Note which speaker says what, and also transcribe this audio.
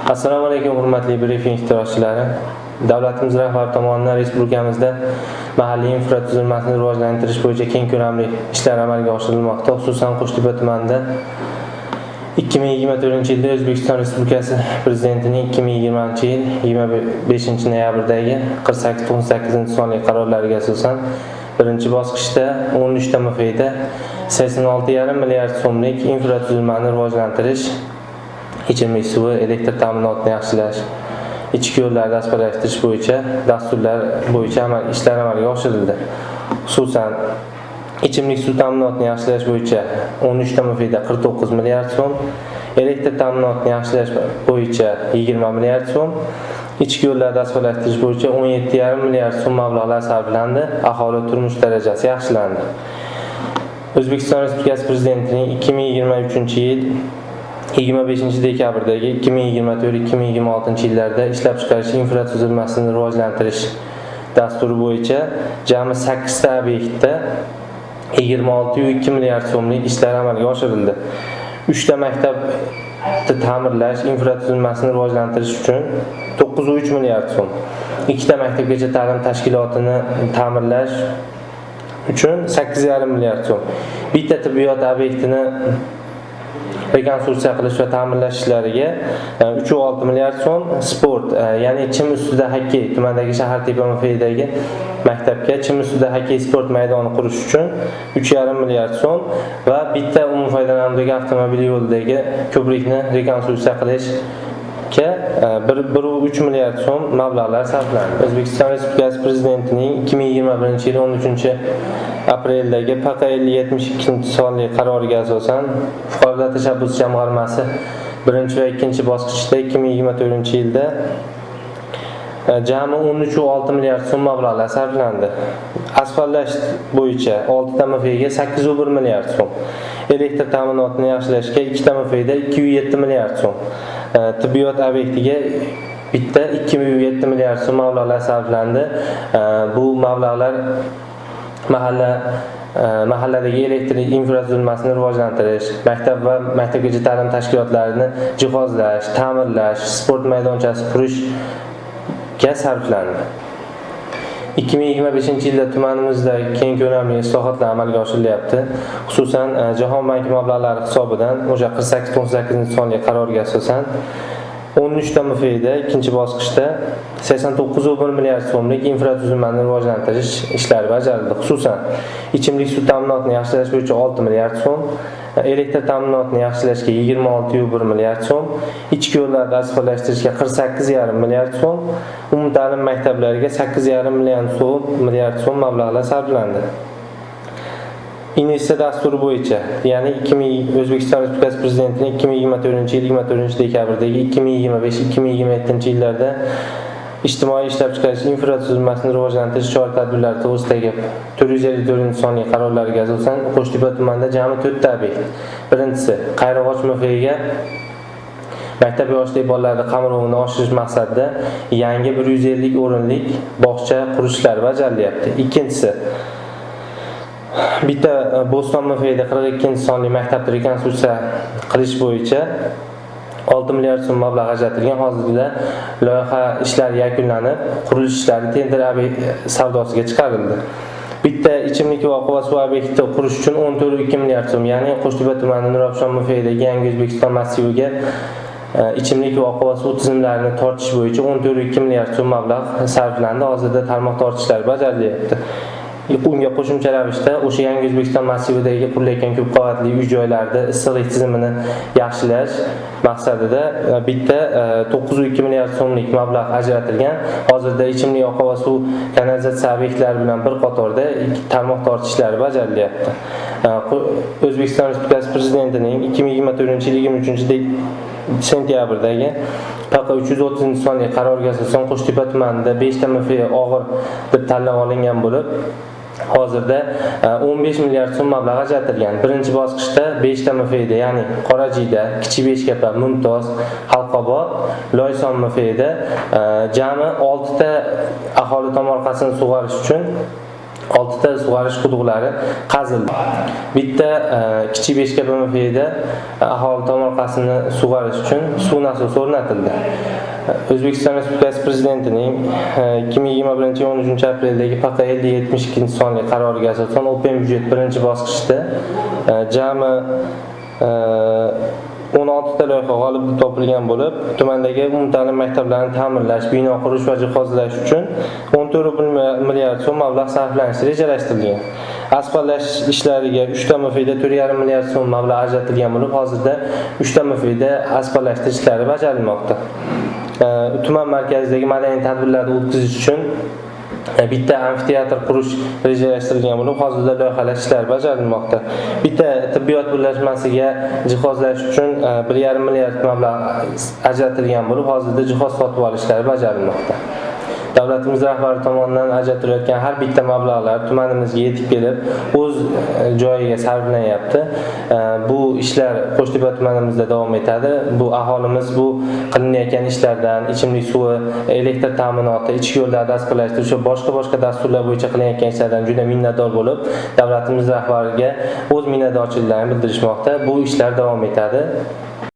Speaker 1: Assalomu alaykum hurmatli briefing ishtirokchilari. Davlatimiz rahbari tomonidan respublikamizda mahalliy infratuzilmasini rivojlantirish bo'yicha keng ko'lamli ishlar amalga oshirilmoqda. Xususan Qo'shtepa tumanida 2024-yilda O'zbekiston Respublikasi Prezidentining 2020-yil 25-noyabrdagi 48-98-sonli qarorlariga asosan birinchi bosqichda 13 ta MFI'da 86,5 milliard so'mlik infratuzilmani rivojlantirish, ichimlik suvi, elektr ta'minotini yaxshilash, ichki yo'llarni asfaltlashtirish bo'yicha dasturlar bo'yicha ishlar amalga oshirildi. Xususan ichimlik suv ta'minotini yaxshilash bo'yicha 13 ta MFI'da 49 milliard so'm, elektr ta'minotini yaxshilash bo'yicha 20 milliard so'm, ichki yo'llarni asfaltlashtirish bo'yicha 17,5 milliard so'm mablag'lar sarflandi, aholi turmush darajasi yaxshilandi. O'zbekiston Respublikasi Prezidentining 2023-yil 25-dekabrdagi 2024-2026-yillarda ishlab chiqarish infratuzilmasini rivojlantirish dasturi bo'yicha jami 8 ta obyektda 26,2 milliard so'mlik ishlar amalga oshirildi. 3 ta maktabni ta'mirlash infratuzilmasini rivojlantirish uchun 9,3 milliard so'm, 2 ta maktabgacha ta'lim tashkilotini ta'mirlash uchun 8,5 milliard so'm, bitta tibbiyot obyektini rekonstruksiya qilish va ta'mirlash ishlariga 3,6 milliard so'm, sport, ya'ni chim ustida xokkey tumandagi Shahartepa MFI'dagi maktabga chim ustida xokkey sport maydoni qurish uchun 3,5 milliard so'm va bitta umumfoydalanuvdagi avtomobil yo'lidagi ko'prikni rekonstruksiya qilishga 1,3 milliard so'm mablag'lar sarflandi. O'zbekiston Respublikasi Prezidentining 2021-yil 13-apreldagi PQ-72-sonli qaroriga asosan Fuqarolar tashabbus jamg'armasi birinchi va ikkinchi bosqichda 2024-yilda jami 13,6 milliard so'm mablag'lar sarflandi. Asfaltlash bo'yicha 6 ta MFI'ga 8,1 milliard so'm, elektr ta'minotini yaxshilashga 2 ta MFI'da 2,7 milliard so'm, tibbiyot obyektiga bitta 2,7 milliard so'm mablag'lar sarflandi. Bu mablag'lar mahalladagi elektr infratuzilmasini rivojlantirish, maktab va maktabgacha ta'lim tashkilotlarini jihozlash, ta'mirlash, sport maydonchasi qurishga sarflandi. 2025-yilda tumanimizda keng ko'lamli islohotlar amalga oshirilyapti. Xususan Jahon banki mablag'lari hisobidan o'sha 48-98-sonli qarorga asosan 13 ta MFI'da ikkinchi bosqichda 89,1 milliard so'mlik infratuzilmani rivojlantirish ishlari bajarildi. Xususan ichimlik suv ta'minotini yaxshilash bo'yicha 6 milliard so'm, elektr ta'minotini yaxshilashga 26,1 milliard so'm, ichki yo'llarni asfaltlashtirishga 48,5 milliard so'm, umumta'lim maktablariga 8,5 milliard so'm mablag'lar sarflandi. Investitsiya dasturi bo'yicha, ya'ni O'zbekiston Respublikasi Prezidentining 2024-yil 24-dekabrdagi 2025-2027-yillarda ijtimoiy ishlab chiqarish infratuzilmasini rivojlantirish chora-tadbirlari to'g'risidagi 454-sonli qarorlariga asosan Qo'shtepa tumanida jami 4 ta obyekt. Birinchisi Qayrag'och MFI'ga maktab yoshidagi bolalarning qamrovini oshirish maqsadida yangi 150 o'rinlik bog'cha qurishlari bajarilyapti. Ikkinchisi bitta Bo'ston MFI'da 42-sonli maktabni rekonstruksiya qilish bo'yicha 6 milliard so'm mablag' ajratilgan. Hozirda loyiha ishlari yakunlanib, qurilish ishlari tender savdosiga chiqarildi. Bitta ichimlik va oqova suv obyektini qurish uchun 14,2 milliard so'm, ya'ni Qo'shtepa tumani Nurafshon MFI'dagi yangi O'zbekiston massiviga ichimlik va oqova suv tizimlarini tortish bo'yicha 14,2 milliard so'm mablag' sarflandi. Hozirda tarmoq tortishlar bajarilyapti. Unga qo'shimcha ravishda o'sha yangi O'zbekiston massividagi qurilayotgan ko'p qavatli uy-joylarda issiqlik tizimini yaxshilash maqsadida bitta 9,2 milliard so'mlik mablag' ajratilgan. Hozirda ichimlik oqova suv kanalizatsiya obyektlari bilan bir qatorda tarmoq tortishlari bajarilyapti. O'zbekiston Respublikasi Prezidentining 2024-yil 23-sentyabrdagi PQ-330-sonli qarorga asosan Qo'shtepa tumanida 5 ta MFI og'ir deb tanlab olingan bo'lib, hozirda 15 milliard so'm mablag' ajratilgan. Birinchi bosqichda 5 ta MFI'da, ya'ni Qorajiyda, Kichik Beshkapa, Mumtoz, Halqobod, Loyson MFI'da jami 6 ta aholi tomorqasini sug'orish uchun 6 6 ta sug'orish quduqlari qazildi. Bitta Kichik Beshka BMFida aholi tomorqasini sug'orish uchun suv nasosi o'rnatildi. O'zbekiston Respublikasi Prezidentining 2021-yil 13-apreldagi PQ 5072-sonli qaroriga asosan Open byudjet birinchi bosqichda jami 16 ta loyiha g'olib topilgan bo'lib, tumandagi umumta'lim maktablarini ta'mirlash, bino qurish va jihozlash uchun 14 milliard so'm mablag' sarflanishi rejalashtirilgan. Asfaltlash ishlariga 3 ta MFida 4,5 milliard so'm mablag' ajratilgan bo'lib, hozirda 3 ta MFida asfaltlashtirish ishlari bajarilmoqda. Tuman markazidagi madaniy tadbirlarni o'tkazish uchun bitta amfiteatr qurish rejalashtirilgan bo'lib, hozirda loyihalash ishlari bajarilmoqda. Bitta tibbiyot birlashmasiga jihozlash uchun 1,5 milliard mablag' ajratilgan bo'lib, hozirda jihoz sotib olish ishlari bajarilmoqda. Davlatimiz rahbari tomonidan ajratilayotgan har bitta mablag'lar tumanimizga yetib kelib, o'z joyiga sarflanyapti. Bu ishlar Qo'shtepa tumanimizda davom etadi. Bu aholimiz bu qilinayotgan ishlardan, ichimlik suvi, elektr ta'minoti, ichki yo'llarni asfaltlashtirish va boshqa dasturlar bo'yicha qilinayotgan ishlardan juda minnatdor bo'lib, davlatimiz rahbariga o'z minnatdorchiligini bildirishmoqda. Bu ishlar davom etadi.